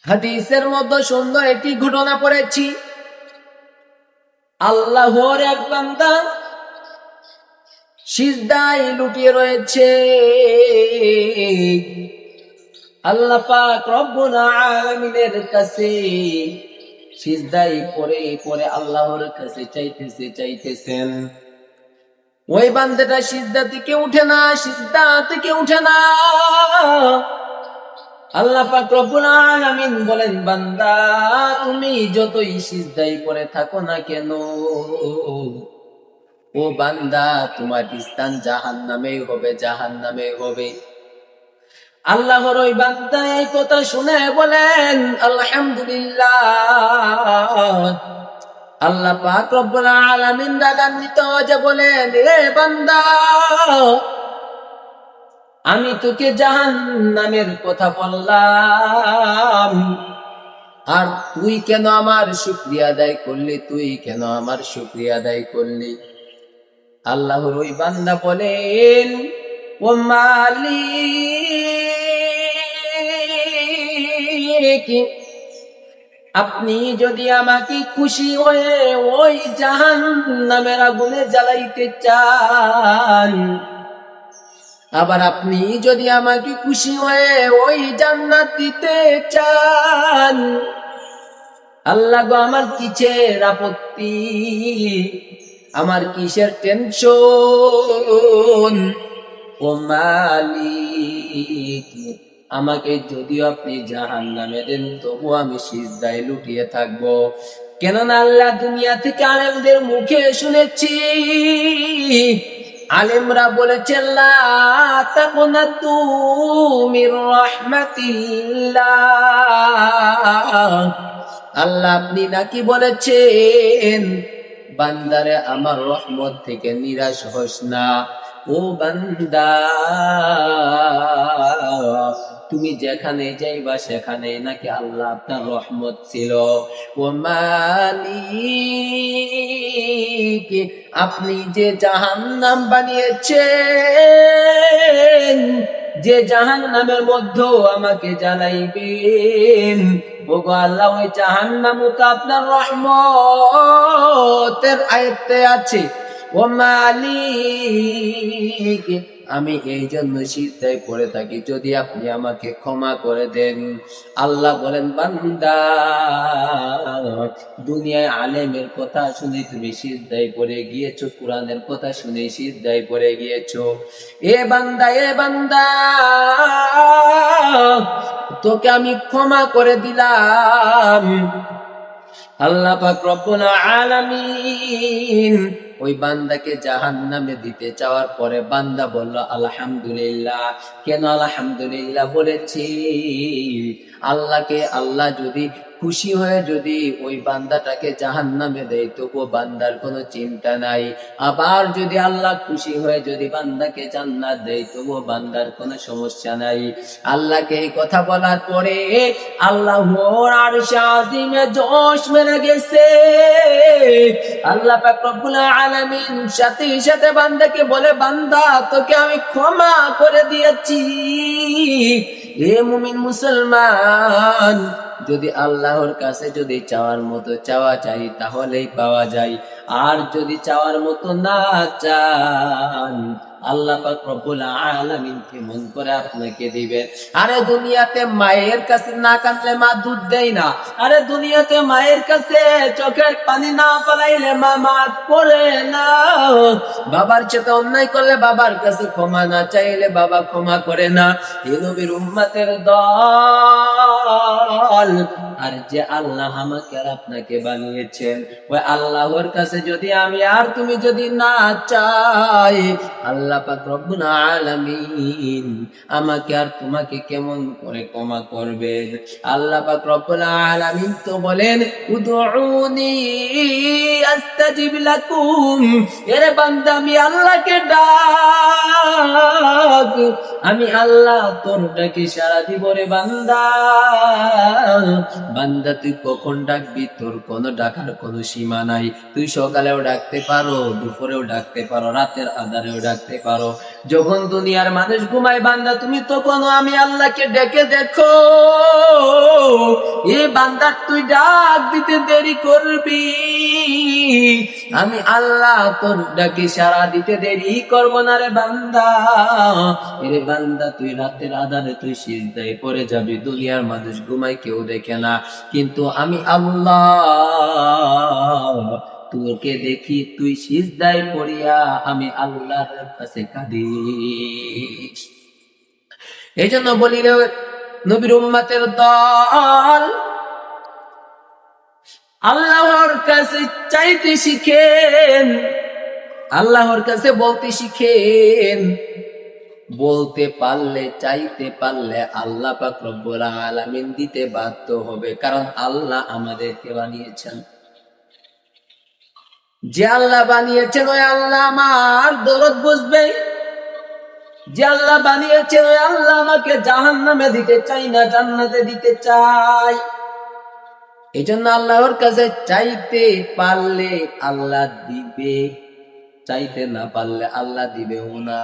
হাদিসের মধ্যে সুন্দর একটি ঘটনা পড়েছি। আল্লাহর এক বান্দা সিজদায় লুটিয়ে রয়েছে। আল্লাহ পাক রব্বুল আলামিনের কাছে সিজদায় পড়ে আল্লাহর কাছে চাইতেছেন। ওই বান্দাটা সিজদা থেকে উঠে না। আল্লাহ পাক রব্বুল আলামিন বলেন, বান্দা তুমি যতই সিজদায় পড়ে থাকো না কেন, ও বান্দা তোমার স্থান জাহান্নামে হবে। আল্লাহর ওই বান্দা এই কথা শুনে বলেন আলহামদুলিল্লাহ। আল্লাহ পাক রব্বুল আলামিন রাগান্বিত হয়ে বলেন, রে বান্দা, আমি তোকে জাহান্নামের কথা বললাম, আর তুই কেন আমার শুকরিয়া আদায় করলি? আল্লাহর ওই বান্দা বলেন, ও মালিক, আপনি যদি আমাকে খুশি হয়ে ওই জাহান্নামের আগুনে জ্বালাইতে চান, আবার আপনি যদি আমাকে খুশি হয়ে ওই জান্নাত দিতে চান, আল্লাহ গো, আমার কিসের আপত্তি, আমার কিসের টেনশন? ও মালিক, আমাকে যদিও আপনি জাহান্নামে দেন, তবু আমি সিজদায় লুটিয়ে থাকবো। কেননা আল্লাহ দুনিয়া থেকে আলেমদের মুখে শুনেছি, আলেমরা বলেছেন, লা তাকুনাতু মির রাহমাতিল্লাহ। আল্লাহ আপনি নাকি বলেছেন, বান্দারে আমার রহমত থেকে নিরাশ হোস না। ও বান্দা, তুমি যেখানে যাইবা সেখানে নাকি আল্লাহ আপনার রহমত ছিল। ও মালিক, আপনি যে জাহান্নাম বানিয়েছেন, যে জাহান্নামের মধ্যে আমাকে জ্বালাইবেন, ওগো আল্লাহ, ওই জাহান্নাম তো আপনার রহমতের আয়ত্তে আছে। ও মালিক, আমি এই জন্য সিজদায় পড়ে থাকি, যদি আপনি আমাকে ক্ষমা করে দেন। আল্লাহ বলেন, বান্দা, দুনিয়ায় আলেমের কথা শুনে তুমি সিজদায় পড়ে গিয়েছো, কোরআনের কথা শুনে সিজদায় পড়ে গিয়েছো। এ বান্দা, তোকে আমি ক্ষমা করে দিলাম। আল্লাহ পাক রব্বুল আলামিন ওই বান্দাকে জাহান্নামে দিতে চাওয়ার পরে বান্দা বলল আলহামদুলিল্লাহ। কেন আলহামদুলিল্লাহ বলেছি? আল্লাহ যদি খুশি হয়ে যদি ওই বান্দাটাকে জাহান্নামে দেয়, তবুও বান্দার কোনো চিন্তা নাই। আবার যদি আল্লাহ খুশি হয়ে যদি বান্দাকে জান্নাত দেয়, তবুও বান্দার কোনো সমস্যা নাই। আল্লাহকে এই কথা বলার পরে আল্লাহর আরশে আজিমে জোশ মেরে গেছে। আল্লাহ পাক রব্বুল আলামিন সাথে সাথে বান্দাকে বলে, বান্দা, তোকে আমি ক্ষমা করে দিয়েছি। এ মুমিন মুসলমান, যদি আল্লাহর কাছে যদি চাওয়ার মতো চাওয়া চাই, তাহলেই পাওয়া যায়। আর যদি চাওয়ার মতো না চান, আল্লাহ পাক রব্বুল আলামিন কেমন করে আপনাকে দিবেন? আরে দুনিয়াতে মায়ের কাছে না কাঁদলে মা দুধ দেয় না। আরে দুনিয়াতে মায়ের কাছে চোখের পানি না ফেলাইলে মা মাফ করে না। বাবার সাথে অন্যায় করলে বাবার কাছে ক্ষমা না চাইলে বাবা ক্ষমা করে না। এই নবীর উম্মতের দল। আর যে আল্লাহ আমাকে আর আপনাকে বানিয়েছেন, ওই আল্লাহর কাছে যদি আমি আর তুমি যদি না চাই, আল্লাহ পাক রব্বুল আলামিন আমাকে আর তোমাকে কেমন করে ক্ষমা করবেন? আল্লাহ পাক রব্বুল আলামিন তো বলেন, উদউনি আস্তাজিব লাকুম। এরে বান্দা, আমি আল্লাহকে ডাক, আমি আল্লাহ তোর ডাকে সাড়া দিব। রে বান্দা, বান্দা তুই কখন ডাকবি, তোর কোনো ডাকার কোনো সীমা নাই। তুই সকালেও ডাকতে পারো, দুপুরেও ডাকতে পারো, রাতের আঁধারেও ডাকতে পারো। যখন দুনিয়ার মানুষ ঘুমায়, বান্দা তুমি তখনও আমি আল্লাহকে ডেকে দেখো। বান্দার তুই ডাক দিতে দেরি করবি, আমি আল্লাহ তোর ডাকে সাড়া দিতে দেরি করব না রে বান্দা। এরে বান্দা তুই রাতের আধারে তুই সিজদায় পড়ে যাবি, দুনিয়ার মানুষ ঘুমায় কেউ দেখে না, কিন্তু আমি আল্লাহ তোকে দেখি তুই সিজদায় পড়িয়া আমি আল্লাহর কাছে কাঁদিস। এই জন্য বলি রে নবীর উম্মতের দল, আল্লাহর কাছে চাইতে শিখেন, আল্লাহর কাছে বলতে শিখেন। বলতে পারলে চাইতে পারলে আল্লাহ পাক রব্বুল আলামিন দিতে বাধ্য হবে, কারণ আল্লাহ আমাদেরকে বানিয়েছেন। যে আল্লাহ বানিয়েছেন ওই আল্লাহ আমার দরদ বুঝবে। যে আল্লাহ বানিয়েছেন ওই আল্লাহ আমাকে জাহান্নামে দিতে চাই না, জান্নাতে দিতে চাই। এই জন্য আল্লাহর কাছে চাইতে পারলে আল্লাহ দিবে, চাইতে না পারলে আল্লাহ দিবেও না।